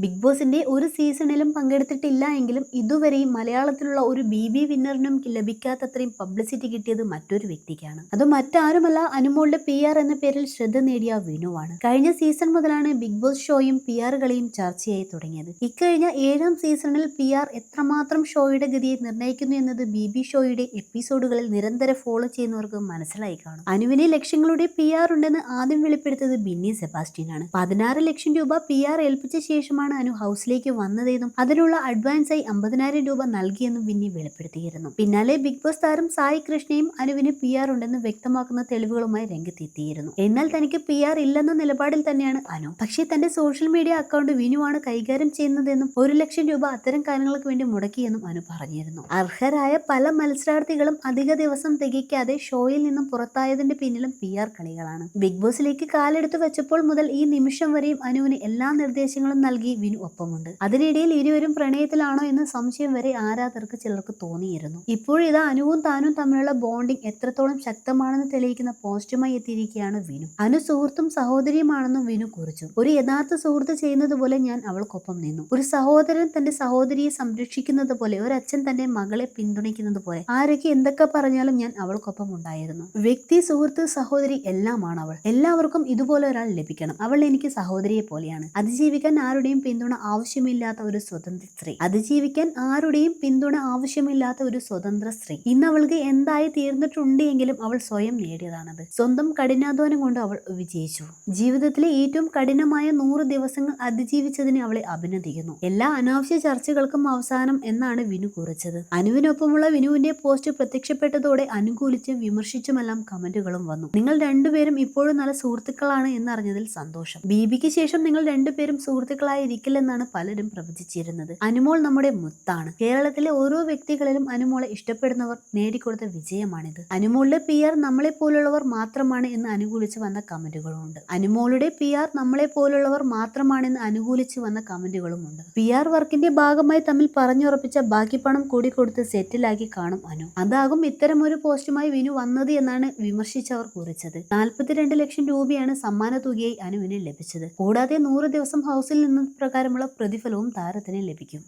Big ബോസിന്റെ ഒരു സീസണിലും പങ്കെടുത്തിട്ടില്ല എങ്കിലും ഇതുവരെയും മലയാളത്തിലുള്ള ഒരു BB വിന്നറിനും ലഭിക്കാത്തത്രയും പബ്ലിസിറ്റി കിട്ടിയത് മറ്റൊരു വ്യക്തിക്കാണ്. അത് മറ്റാരുമല്ല, അനുമോളുടെ PR എന്ന പേരിൽ ശ്രദ്ധ നേടിയ വിനുവാണ്. കഴിഞ്ഞ സീസൺ മുതലാണ് ബിഗ് ബോസ് ഷോയും PR കളിയും ചർച്ചയായി തുടങ്ങിയത്. ഇക്കഴിഞ്ഞ 7ാം സീസണിൽ PR എത്രമാത്രം ഷോയുടെ ഗതിയെ നിർണ്ണയിക്കുന്നു എന്നത് BB ഷോയുടെ എപ്പിസോഡുകളിൽ നിരന്തരം ഫോളോ ചെയ്യുന്നവർക്ക് മനസ്സിലായി കാണും. അനുവിന് ലക്ഷങ്ങളുടെ PR ഉണ്ടെന്ന് ആദ്യം വെളിപ്പെടുത്തിയത് ബിന്നി സെബാസ്റ്റ്യൻ ആണ്. 16 ലക്ഷം രൂപ PR ഏൽപ്പിച്ച ശേഷമാണ് അനു ഹൗസിലേക്ക് വന്നതെന്നും അതിനുള്ള അഡ്വാൻസായി 50,000 രൂപ നൽകിയെന്നും വിന്നി വെളിപ്പെടുത്തിയിരുന്നു. പിന്നാലെ ബിഗ് ബോസ് താരം സായി കൃഷ്ണയും അനുവിന് PR ഉണ്ടെന്ന് വ്യക്തമാക്കുന്ന തെളിവുകളുമായി രംഗത്തെത്തിയിരുന്നു. എന്നാൽ തനിക്ക് PR ഇല്ലെന്ന നിലപാടിൽ തന്നെയാണ് അനു. പക്ഷേ തന്റെ സോഷ്യൽ മീഡിയ അക്കൗണ്ട് വിനുവാണ് കൈകാര്യം ചെയ്യുന്നതെന്നും 1 ലക്ഷം രൂപ അത്തരം കാര്യങ്ങൾക്ക് വേണ്ടി മുടക്കിയെന്നും അനു പറഞ്ഞിരുന്നു. അർഹരായ പല മത്സരാർത്ഥികളും അധിക ദിവസം തികയ്ക്കാതെ ഷോയിൽ നിന്നും പുറത്തായതിന്റെ പിന്നിലും PR കളികളാണ്. ബിഗ് ബോസിലേക്ക് കാലെടുത്തു വെച്ചപ്പോൾ മുതൽ ഈ നിമിഷം വരെയും അനുവിന് എല്ലാ നിർദ്ദേശങ്ങളും നൽകി വിനു ഒപ്പമുണ്ട്. അതിനിടയിൽ ഇരുവരും പ്രണയത്തിലാണോ എന്ന സംശയം വരെ ആരാധകർക്ക് ചിലർക്ക് തോന്നിയിരുന്നു. ഇപ്പോഴിതാ അനുവും താനും തമ്മിലുള്ള ബോണ്ടിങ് എത്രത്തോളം ശക്തമാണെന്ന് തെളിയിക്കുന്ന പോസ്റ്റുമായി എത്തിയിരിക്കുകയാണ് വിനു. അനു സുഹൃത്തും സഹോദരിയുമാണെന്നും വിനു കുറിച്ചു. ഒരു യഥാർത്ഥ സുഹൃത്ത് ചെയ്യുന്നത് പോലെ ഞാൻ അവൾക്കൊപ്പം നിന്നു. ഒരു സഹോദരൻ തന്റെ സഹോദരിയെ സംരക്ഷിക്കുന്നത് പോലെ, ഒരു അച്ഛൻ തന്റെ മകളെ പിന്തുണയ്ക്കുന്നത് പോലെ, ആരൊക്കെ എന്തൊക്കെ പറഞ്ഞാലും ഞാൻ അവൾക്കൊപ്പം ഉണ്ടായിരുന്നു. വ്യക്തി, സുഹൃത്ത്, സഹോദരി എല്ലാമാണ് അവൾ. എല്ലാവർക്കും ഇതുപോലെ ഒരാൾ ലഭിക്കണം. അവൾ എനിക്ക് സഹോദരിയെ പോലെയാണ്. അതിജീവിക്കാൻ ആരുടെയും പിന്തുണ ആവശ്യമില്ലാത്ത ഒരു സ്വതന്ത്ര സ്ത്രീ. ഇന്ന് അവൾക്ക് എന്തായി തീർന്നിട്ടുണ്ട് എങ്കിലും അവൾ സ്വയം നേടിയതാണത്. സ്വന്തം കഠിനാധ്വാനം കൊണ്ട് അവൾ വിജയിച്ചു. ജീവിതത്തിലെ ഏറ്റവും കഠിനമായ 100 ദിവസങ്ങൾ അതിജീവിച്ചതിന് അവളെ അഭിനന്ദിക്കുന്നു. എല്ലാ അനാവശ്യ ചർച്ചകൾക്കും അവസാനം എന്നാണ് വിനു കുറിച്ചത്. അനുവിനൊപ്പമുള്ള വിനുവിന്റെ പോസ്റ്റ് പ്രത്യക്ഷപ്പെട്ടതോടെ അനുകൂലിച്ചും വിമർശിച്ചുമെല്ലാം കമന്റുകളും വന്നു. നിങ്ങൾ രണ്ടുപേരും ഇപ്പോഴും നല്ല സുഹൃത്തുക്കളാണ് എന്നറിഞ്ഞതിൽ സന്തോഷം. BBക്ക് ശേഷം നിങ്ങൾ രണ്ടുപേരും സുഹൃത്തുക്കളായിരിക്കില്ലെന്നാണ് പലരും പ്രവചിച്ചിരുന്നത്. അനുമോൾ നമ്മുടെ മുത്താണ്. കേരളത്തിലെ ഓരോ വ്യക്തികളിലും അനുമോളെ ഇഷ്ടപ്പെടുന്നവർ നേടിക്കൊടുത്ത വിജയമാണിത്. അനുമോളുടെ PR നമ്മളെ പോലുള്ളവർ മാത്രമാണ് എന്ന് അനുകൂലിച്ച് വന്ന കമന്റുകളുമുണ്ട്. PR വർക്കിന്റെ ഭാഗമായി തമ്മിൽ പറഞ്ഞുറപ്പിച്ച ബാക്കി പണം കൂടി കൊടുത്ത് സെറ്റിലാക്കി കാണും അനു. അതാകും ഇത്തരം ഒരു പോസ്റ്റുമായി വിനു വന്നത് എന്നാണ് വിമർശിച്ചവർ കുറിച്ചത്. 42 ലക്ഷം രൂപയാണ് സമ്മാന തുകയായി അനുവിന് ലഭിച്ചത്. കൂടാതെ 100 ദിവസം ഹൗസിൽ നിന്ന് പ്രകാരമുള്ള പ്രതിഫലവും താരത്തിന് ലഭിക്കും.